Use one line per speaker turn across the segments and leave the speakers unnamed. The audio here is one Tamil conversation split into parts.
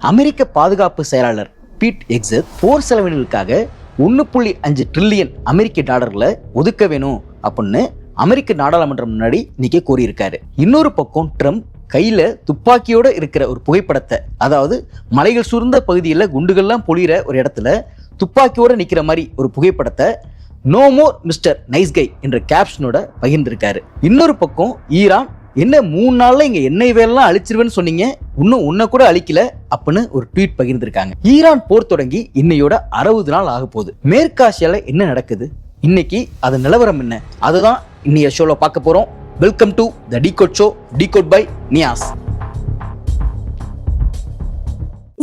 அமெரிக்க பாதுகாப்பு செயலாளர் பீட் எக்ஸத் போர் செலவினங்களுக்காக 1.5 ட்ரில்லியன் அமெரிக்க டாலர்களை ஒதுக்க வேணும் அப்படின்னு அமெரிக்க நாடாளுமன்றம் முன்னாடி இன்னைக்கு கூறியிருக்காரு. இன்னொரு பக்கம் ட்ரம்ப் கையில துப்பாக்கியோட இருக்கிற ஒரு புகைப்படத்தை, அதாவது மலைகள் சூழ்ந்த பகுதியில் குண்டுகள்லாம் பொழிகிற ஒரு இடத்துல துப்பாக்கியோட நிக்கிற மாதிரி ஒரு புகைப்படத்தை no more mister nice guy என்ற கேப்ஷனோட பகிர்ந்திருக்காரு. இன்னொரு பக்கம் ஈரான் என்ன 3 நாள்ல இங்க எண்ணெய் வேலைலாம் அழிச்சிருவேன்னு சொன்னீங்க, இன்னும் உன்ன கூட அழிக்கல அப்படின்னு ஒரு ட்வீட் பகிர்ந்திருக்காங்க. ஈரான் போர் தொடங்கி இன்னையோட 60 நாள் ஆக போகுது. மேற்காசியால என்ன நடக்குது, இன்னைக்கு அது நிலவரம் என்ன, அதுதான் இன்னைய ஷோல பார்க்க போறோம். Welcome to the decode show, decode by Niyas.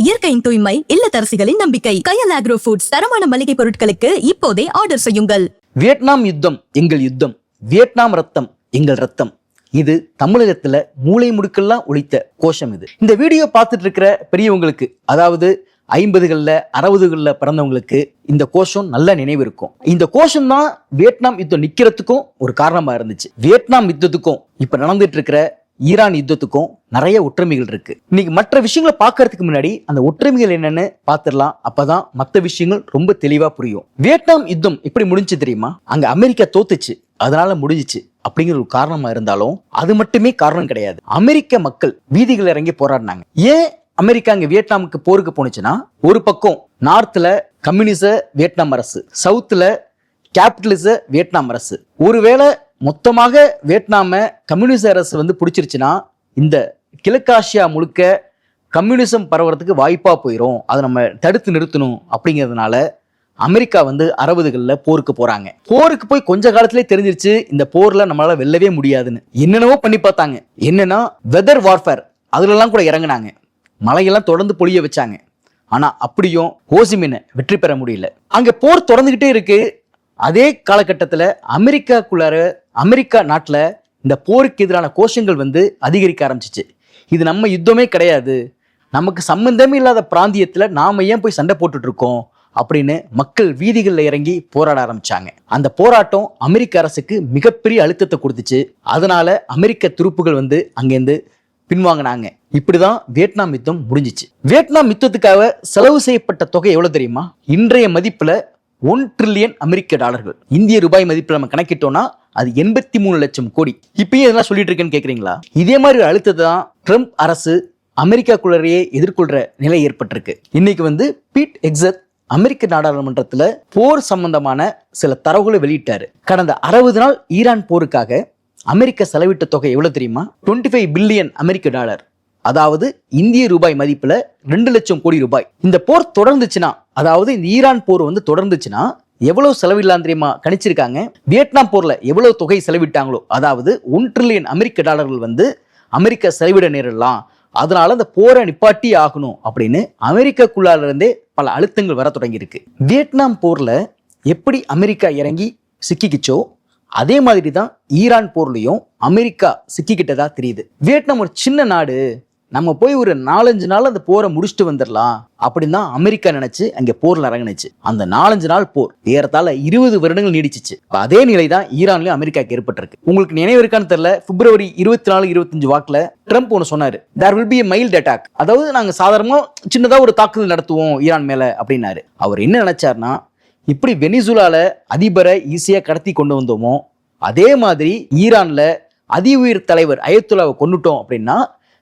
இயற்கையின் தூய்மை, இல்லத்தரசிகளின் நம்பிக்கை. கயல் ஆக்ரோ ஃபுட்ஸ் தரமான மளிகை பொருட்களுக்கு இப்போதே ஆர்டர் செய்யுங்கள்.
வியட்நாம் யுத்தம் எங்கள் யுத்தம், வியட்நாம் ரத்தம் எங்கள் ரத்தம். இது தமிழகத்துல மூளை முடுக்கெல்லாம் ஒலித்த கோஷம். இது இந்த வீடியோ பார்த்துட்டு இருக்கிற பெரியவங்களுக்கு, அதாவது 50களில் 60களில் பிறந்தவங்களுக்கு இந்த கோஷம் நல்ல நினைவு இருக்கும். இந்த கோஷம் தான் வியட்நாம் யுத்தம் நிக்கிறதுக்கும் ஒரு காரணமா இருந்துச்சு. வியட்நாம் யுத்தத்துக்கும் இப்ப நடந்துட்டு இருக்கிற ஈரான் யுத்தத்துக்கும் நிறைய ஒற்றுமைகள் இருக்கு. இன்னைக்கு மற்ற விஷயங்களை பார்க்கறதுக்கு முன்னாடி அந்த ஒற்றுமைகள் என்னன்னு பார்த்துடலாம். அப்பதான் மற்ற விஷயங்கள் ரொம்ப தெளிவா புரியும். வியட்நாம் யுத்தம் எப்படி முடிஞ்சு தெரியுமா? அங்க அமெரிக்கா தோத்துச்சு, அதனால முடிஞ்சிச்சு அப்படிங்கிற ஒரு காரணமா இருந்தாலும் அது மட்டுமே காரணம் கிடையாது. அமெரிக்க மக்கள் வீதிகள் இறங்கி போராடினாங்க. ஏன் அமெரிக்கா அங்க வியட்நாமுக்கு போருக்கு போனுச்சுன்னா, ஒரு பக்கம் நார்த்ல கம்யூனிச வியட்நாம் அரசு, சவுத்துல கேபிட்டலிச வியட்நாம் அரசு. ஒருவேளை மொத்தமாக வியட்நாம கம்யூனிச அரசு பிடிச்சிருச்சுன்னா இந்த கிழக்காசியா முழுக்க கம்யூனிசம் பரவறதுக்கு வாய்ப்பா போயிடும். அதை நம்ம தடுத்து நிறுத்தணும். அப்படிங்கிறதுனால அமெரிக்கா 60களில் போருக்கு போறாங்க. போருக்கு போய் கொஞ்ச காலத்திலே தெரிஞ்சிருச்சு இந்த போர்ல நம்மளால வெல்லவே முடியாதுன்னு. என்னென்னவோ பண்ணி பார்த்தாங்க. என்னன்னா வெதர் வார்ஃபேர், அதுலலாம் கூட இறங்குனாங்க. மழையெல்லாம் தொடர்ந்து பொழிய வச்சாங்க. ஆனா அப்படியும் ஹோசிமினை வெற்றி பெற முடியல. அங்க போர் தொடர்ந்துகிட்டே இருக்கு. அதே காலகட்டத்தில் அமெரிக்கா நாட்டில் இந்த போருக்கு எதிரான கோஷங்கள் அதிகரிக்க ஆரம்பிச்சிச்சு. இது நம்ம யுத்தமே கிடையாது, நமக்கு சம்பந்தமே இல்லாத பிராந்தியத்தில் நாம ஏன் போய் சண்டை போட்டுட்டு இருக்கோம் அப்படின்னு மக்கள் வீதிகளில் இறங்கி போராட ஆரம்பிச்சாங்க. அந்த போராட்டம் அமெரிக்க அரசுக்கு மிகப்பெரிய அழுத்தத்தை கொடுத்துச்சு. அதனால அமெரிக்க துருப்புகள் அங்கேருந்து பின்வாங்கினாங்க. இப்படிதான் வியட்நாம் யுத்தம் முடிஞ்சிச்சு. வியட்நாம் யுத்தத்துக்காக செலவு செய்யப்பட்ட தொகை எவ்வளவு தெரியுமா? இன்றைய மதிப்புல 1 ட்ரில்லியன் அமெரிக்க டாலர்கள். இந்திய ரூபாய் மதிப்புல நம்ம கணக்கிட்டோம்னா அது 83 லட்சம் கோடி. இப்பயும் இதெல்லாம் சொல்லிட்டு இருக்கேன்னு கேக்குறீங்களா? இதே மாதிரி ஒரு அழுத்தத்தை தான் ட்ரம்ப் அரசு அமெரிக்காக்குள்ளேயே எதிர்கொள்ற நிலை ஏற்பட்டிருக்கு. இன்னைக்கு பீட் எக்ஸத் அமெரிக்க நாடாளுமன்றத்துல போர் சம்பந்தமான சில தரவுகளை வெளியிட்டாரு. கடந்த 60 நாள் ஈரான் போருக்காக அமெரிக்க செலவிட்ட தொகை எவ்வளவு தெரியுமா? 25 பில்லியன் அமெரிக்க டாலர், அதாவது இந்திய ரூபாய் மதிப்புல 2 லட்சம் கோடி ரூபாய். இந்த போர் தொடர்ந்துச்சுன்னா, அதாவது இந்த ஈரான் போர் தொடர்ந்துச்சுன்னா எவ்வளவு செலவிடலாம் தெரியுமா கணிச்சிருக்காங்க? வியட்நாம் போர்ல எவ்வளவு தொகை செலவிட்டாங்களோ, அதாவது 1 ட்ரில்லியன் அமெரிக்க டாலர்கள் அமெரிக்கா செலவிட நேரிடலாம். அதனால அந்த போரை நிப்பாட்டி ஆகணும் அப்படின்னு அமெரிக்காக்குள்ளால இருந்தே பல அழுத்தங்கள் வர தொடங்கி இருக்கு. வியட்நாம் போர்ல எப்படி அமெரிக்கா இறங்கி சிக்கிக்கிச்சோ அதே மாதிரி தான் ஈரான் போர்லையும் அமெரிக்கா சிக்கிக்கிட்டதா தெரியுது. வியட்நாம் ஒரு சின்ன நாடு, நம்ம போய் ஒரு 4-5 நாள் அந்த போரை முடிச்சுட்டு வந்துடலாம் அப்படின்னு தான் அமெரிக்கா நினைச்சு அங்க போர்ல இறங்குனுச்சு. அந்த 4-5 நாள் போர் ஏறத்தாழ 20 வருடங்கள் நீடிச்சிச்சு. அதே நிலை தான் ஈரான்லயும் அமெரிக்காக்கு ஏற்பட்டிருக்கு. உங்களுக்கு நினைவு இருக்கான்னு தெரியல, பிப்ரவரி 24-25 வாக்குல ட்ரம்ப் ஒன்று சொன்னாரு, there will be a mild attack, அதாவது நாங்க சாதாரணமா சின்னதா ஒரு தாக்குதல் நடத்துவோம் ஈரான் மேல அப்படின்னாரு. அவர் என்ன நினைச்சாருன்னா, இப்படி வெனிசுலால அதிபரை ஈஸியா கடத்தி கொண்டு வந்தோமோ அதே மாதிரி ஈரான்ல அதி உயிர் தலைவர் அயத்துல்லாவை கொண்டுட்டோம் அப்படின்னா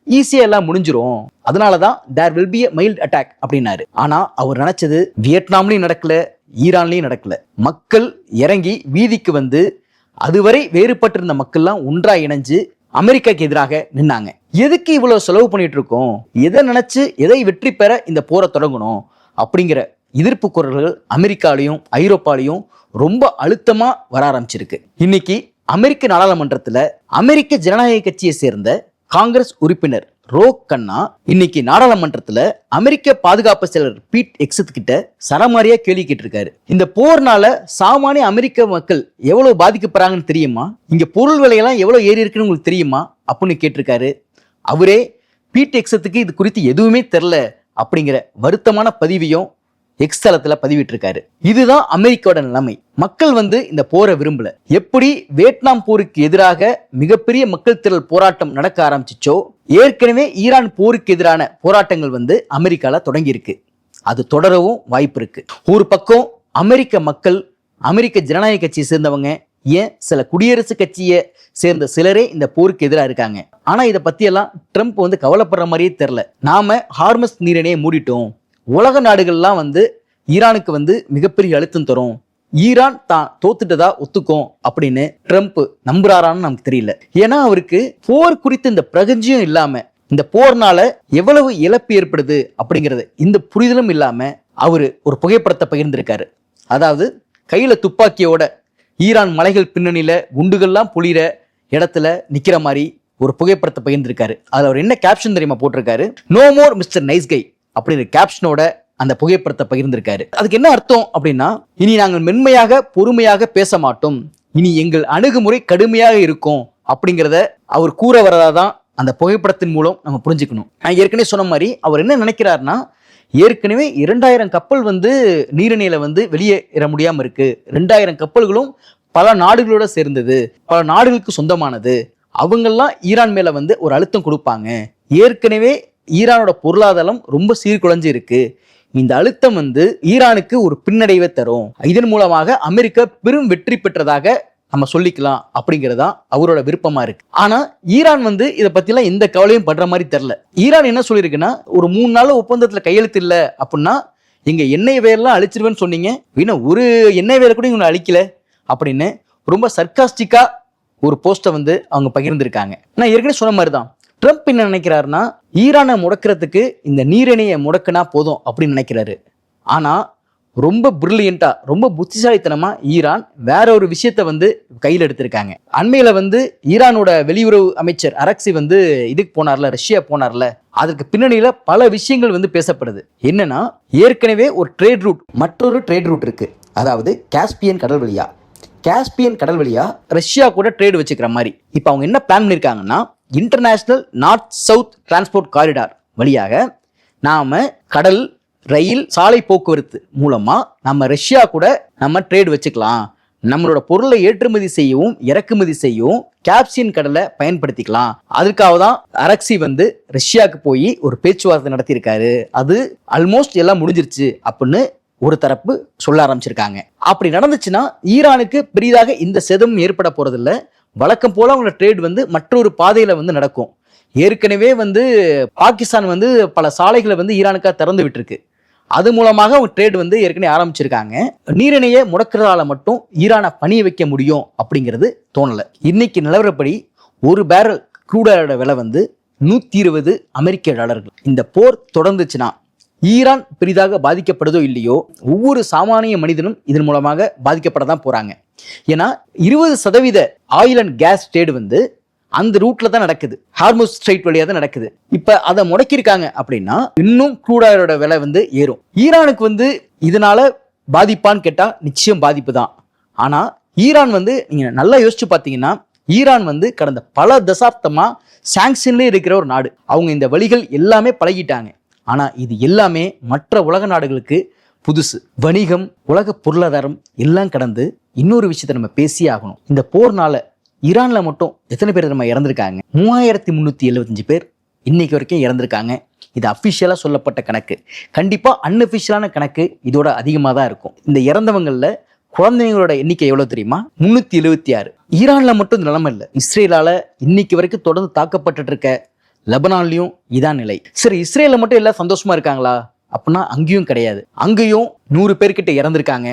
ஈஸியா எல்லாம் முடிஞ்சிரும். அதனாலதான் there will be a mild attack அப்படின்னாரு. ஆனா அவர் நினைச்சது வியட்நாம்லயும் நடக்கல, ஈரான்லயும் நடக்கல. மக்கள் இறங்கி வீதிக்கு அதுவரை வேறுபட்டிருந்த மக்கள்லாம் ஒன்றா இணைஞ்சு அமெரிக்காக்கு எதிராக நின்னாங்க. எதுக்கு இவ்வளவு செலவு பண்ணிட்டு இருக்கோம், எதை நினைச்சு எதை வெற்றி பெற இந்த போரை தொடங்கணும் அப்படிங்கிற எதிர்ப்பு குரல்கள் அமெரிக்காலையும் ஐரோப்பாலையும் ரொம்ப அழுத்தமா வர ஆரம்பிச்சிருக்கு. இன்னைக்கு அமெரிக்க நாடாளுமன்றத்துல அமெரிக்க ஜனநாயக கட்சியை சேர்ந்த காங்கிரஸ் உறுப்பினர் ரோ கண்ணா இன்னைக்கு நாடாளுமன்றத்துல அமெரிக்க பாதுகாப்பு செயலர் பீட் எக்ஸத் கிட்ட சரமாரியா கேள்வி கேட்டிருக்காரு. இந்த போர்னால சாமானிய அமெரிக்க மக்கள் எவ்வளவு பாதிக்கப்படுறாங்கன்னு தெரியுமா, இங்க பொருள் விலையெல்லாம் எவ்வளவு ஏறி இருக்குன்னு உங்களுக்கு தெரியுமா அப்படின்னு கேட்டிருக்காரு. அவரே பீட் எக்ஸத்துக்கு இது குறித்து எதுவுமே தெரியல அப்படிங்கிற வருத்தமான பதிவையும் எக்ஸ் தளத்துல பதிவிட்டிருக்காரு. இதுதான் அமெரிக்காவோட நிலைமை. மக்கள் வந்து இந்த போரை விரும்பல. எப்படி வியட்நாம் போருக்கு எதிராக மிகப்பெரிய மக்கள் திரள் போராட்டம் நடக்க ஆரம்பிச்சிச்சோ, ஏற்கனவே ஈரான் போருக்கு எதிரான போராட்டங்கள் வந்து அமெரிக்கால தொடங்கி இருக்கு. அது தொடரவும் வாய்ப்பு இருக்கு. ஒரு பக்கம் அமெரிக்க மக்கள், அமெரிக்க ஜனநாயக கட்சியை சேர்ந்தவங்க, ஏன் சில குடியரசு கட்சியை சேர்ந்த சிலரே இந்த போருக்கு எதிராக இருக்காங்க. ஆனா இதை பத்தியெல்லாம் ட்ரம்ப் வந்து கவலைப்படுற மாதிரியே தெரியல. நாம ஹார்மஸ் நீரிணையை மூடிட்டோம், உலக நாடுகள்லாம் வந்து ஈரானுக்கு வந்து மிகப்பெரிய அழுத்தம் தரும், ஈரான் தான் தோத்துட்டதா ஒத்துக்கும் அப்படின்னு ட்ரம்ப் நம்புறாரான்னு நமக்கு தெரியல. ஏன்னா அவருக்கு போர் குறித்து இந்த பிரகஞ்சியும் இல்லாம, இந்த போர்னால எவ்வளவு இழப்பு ஏற்படுது அப்படிங்கிறது இந்த புரிதலும் இல்லாம அவரு ஒரு புகைப்படத்தை பகிர்ந்திருக்காரு. அதாவது கையில துப்பாக்கியோட ஈரான் மலைகள் பின்னணியில குண்டுகள்லாம் பொழிற இடத்துல நிக்கிற மாதிரி ஒரு புகைப்படத்தை பகிர்ந்திருக்காரு. அதுல அவர் என்ன கேப்ஷன் தெரியுமா போட்டிருக்காரு? No more mister nice guy அப்படிங்கிற கேப்ஷனோட அந்த புகைப்படத்தை பகிர்ந்திருக்காரு. அதுக்கு என்ன அர்த்தம் அப்படின்னா, இனி நாங்கள் மென்மையாக பொறுமையாக பேச மாட்டோம், இனி எங்கள் அணுகுமுறை கடுமையாக இருக்கும் அப்படிங்கிறத அவர் கூற வரதாதான் அந்த புகைப்படத்தின் மூலம் நம்ம புரிஞ்சுக்கணும். நான் ஏற்கனவே சொன்ன மாதிரி அவர் என்ன நினைக்கிறாருன்னா, ஏற்கனவே 2000 கப்பல் வந்து நீரிணையில வந்து வெளியேற முடியாம இருக்கு. 2000 கப்பல்களும் பல நாடுகளோட சேர்ந்தது, பல நாடுகளுக்கு சொந்தமானது. அவங்கெல்லாம் ஈரான் மேல வந்து ஒரு அழுத்தம் கொடுப்பாங்க. ஏற்கனவே ஈரானோட பொருளாதாரம் ரொம்ப சீர்குலைஞ்சு இருக்கு. இந்த அழுத்தம் வந்து ஈரானுக்கு ஒரு பின்னடைவை தரும். இதன் மூலமாக அமெரிக்கா பெரும் வெற்றி பெற்றதாக நம்ம சொல்லிக்கலாம் அப்படிங்கிறதா அவரோட விருப்பமா இருக்கு. ஆனா ஈரான் வந்து இதை பத்திலாம் எந்த கவலையும் படுற மாதிரி தெரியல. ஈரான் என்ன சொல்லியிருக்குன்னா, ஒரு 3 நாள் ஒப்பந்தத்துல கையெழுத்து இல்லை அப்படின்னா எங்க எண்ணெய் வயல்லாம் அழிச்சிருவேன்னு சொன்னீங்க, இன்னும் ஒரு எண்ணெய் வயலை கூட இவங்க அழிக்கல அப்படின்னு ரொம்ப சர்க்காஸ்டிக்கா ஒரு போஸ்ட்டை வந்து அவங்க பகிர்ந்திருக்காங்க. நான் ஏற்கனவே சொன்ன மாதிரி தான் ட்ரம்ப் என்ன நினைக்கிறாருன்னா, ஈரானை முடக்கிறதுக்கு இந்த நீரிணையை முடக்கினா போதும் அப்படின்னு நினைக்கிறாரு. ஆனா ரொம்ப பிரில்லியண்டா, ரொம்ப புத்திசாலித்தனமா ஈரான் வேற ஒரு விஷயத்த வந்து கையில் எடுத்திருக்காங்க. அண்மையில வந்து ஈரானோட வெளியுறவு அமைச்சர் அரக்சி வந்து இதுக்கு போனார்ல, ரஷ்யா போனார்ல, அதற்கு பின்னணியில பல விஷயங்கள் வந்து பேசப்படுது. என்னன்னா, ஏற்கனவே ஒரு ட்ரேட் ரூட், மற்றொரு ட்ரேட் ரூட் இருக்கு. அதாவது காஸ்பியன் கடல் வழியா, காஸ்பியன் கடல் வழியா ரஷ்யா கூட ட்ரேட் வச்சுக்கிற மாதிரி. இப்போ அவங்க என்ன பிளான் பண்ணிருக்காங்கன்னா, international north south transport corridor வழியாக நாம கடல், ரயில், சாலை போக்குவரத்து மூலமா நம்ம ரஷ்யா கூட நம்ம ட்ரேட் வச்சுக்கலாம். நம்மளோட பொருளை ஏற்றுமதி செய்யவும் இறக்குமதி செய்யவும் காஸ்பியன் கடலை பயன்படுத்திக்கலாம். அதுக்காக தான் அரக்சி வந்து ரஷ்யாவுக்கு போய் ஒரு பேச்சுவார்த்தை நடத்தியிருக்காரு. அது ஆல்மோஸ்ட் எல்லாம் முடிஞ்சிருச்சு அப்படின்னு ஒரு தரப்பு சொல்ல ஆரம்பிச்சிருக்காங்க. அப்படி நடந்துச்சுன்னா ஈரானுக்கு பெரிதாக இந்த சேதமும் ஏற்பட போறதில்ல. வழக்கம் போல அவங்களோட ட்ரேட் வந்து மற்றொரு பாதையில வந்து நடக்கும். ஏற்கனவே வந்து பாகிஸ்தான் வந்து பல சாலைகளை வந்து ஈரானுக்காக திறந்து விட்டுருக்கு. அது மூலமாக அவங்க ட்ரேட் வந்து ஏற்கனவே ஆரம்பிச்சிருக்காங்க. நீரிணையை முடக்கிறதால மட்டும் ஈரானை பணிய வைக்க முடியும் அப்படிங்கிறது தோணல. இன்னைக்கு நிலவரப்படி ஒரு பேரல் க்ரூட் ஆயிலோட விலை வந்து $120 அமெரிக்க. இந்த போர் தொடர்ந்துச்சுன்னா ஈரான் பெரிதாக பாதிக்கப்படுதோ இல்லையோ, ஒவ்வொரு சாமானிய மனிதனும் இதன் மூலமாக பாதிக்கப்பட தான் போறாங்க. ஏன்னா 20% ஆயில் அண்ட் கேஸ் ட்ரேட் வந்து அந்த ரூட்ல தான் நடக்குது, ஹார்முஸ் ஸ்ட்ரைட் வழியா தான் நடக்குது. இப்ப அதை முடக்கிருக்காங்க அப்படின்னா இன்னும் க்ரூட் ஆயிலோட விலை வந்து ஏறும். ஈரானுக்கு வந்து இதனால பாதிப்பான்னு கேட்டா நிச்சயம் பாதிப்பு தான். ஆனா ஈரான் வந்து நீங்க நல்லா யோசிச்சு பார்த்தீங்கன்னா, ஈரான் வந்து கடந்த பல தசாப்தமா சாங்ஷன்லேயே இருக்கிற ஒரு நாடு. அவங்க இந்த வழிகள் எல்லாமே பழகிட்டாங்க. ஆனா இது எல்லாமே மற்ற உலக நாடுகளுக்கு புதுசு. வணிகம், உலக பொருளாதாரம் எல்லாம் கடந்து இன்னொரு விஷயத்தை நம்ம பேசியே ஆகணும். இந்த போர்னால ஈரான்ல மட்டும் எத்தனை பேர் நம்ம இறந்திருக்காங்க? 3375 பேர் இன்னைக்கு வரைக்கும் இறந்திருக்காங்க. இது அஃபிஷியலா சொல்லப்பட்ட கணக்கு. கண்டிப்பா அன்அஃபிஷியலான கணக்கு இதோட அதிகமாக தான் இருக்கும். இந்த இறந்தவங்கள்ல குழந்தைங்களோட எண்ணிக்கை எவ்வளவு தெரியுமா? 376. ஈரான்ல மட்டும் இந்த நிலைமை இல்லை. இஸ்ரேலால இன்னைக்கு வரைக்கும் தொடர்ந்து தாக்கப்பட்டு இருக்க லெபனான்லயும் இதான் நிலை. சரி, இஸ்ரேல மட்டும் எல்லாம் சந்தோஷமா இருக்காங்களா அப்படின்னா அங்கேயும் கிடையாது. அங்கேயும் 100 பேர்கிட்ட இறந்திருக்காங்க,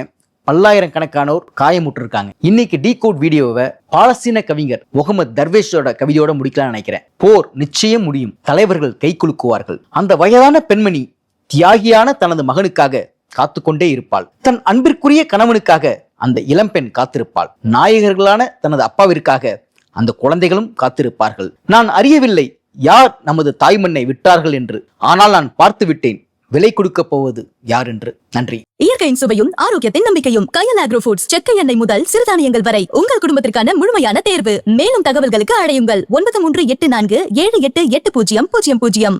பல்லாயிரக்கணக்கானோர் காயமுற்று இருக்காங்க. இன்னைக்கு டீகோட் வீடியோவை பாலஸ்தீன கவிஞர் முகமது தர்வேஷோட கவிதையோட முடிக்கலாம்னு நினைக்கிறேன். போர் நிச்சயம் முடியும், தலைவர்கள் கை குலுக்குவார்கள். அந்த வயதான பெண்மணி தியாகியான தனது மகனுக்காக காத்துக்கொண்டே இருப்பாள். தன் அன்பிற்குரிய கணவனுக்காக அந்த இளம்பெண் காத்திருப்பாள். நாயகர்களான தனது அப்பாவிற்காக அந்த குழந்தைகளும் காத்திருப்பார்கள். நான் அறியவில்லை யார் நமது தாய்மண்ணை விட்டார்கள் என்று, ஆனால் நான் பார்த்து விட்டேன் விலை கொடுக்க போவது யார் என்று. நன்றி.
இயற்கையின் சுவையும் ஆரோக்கியத்தின் நம்பிக்கையும் கயல் ஆக்ரோ ஃபுட்ஸ். செக்கை எண்ணெய் முதல் சிறுதானியங்கள் வரை உங்கள் குடும்பத்திற்கான முழுமையான தேர்வு. மேலும் தகவல்களுக்கு அழையுங்கள் 9384788000.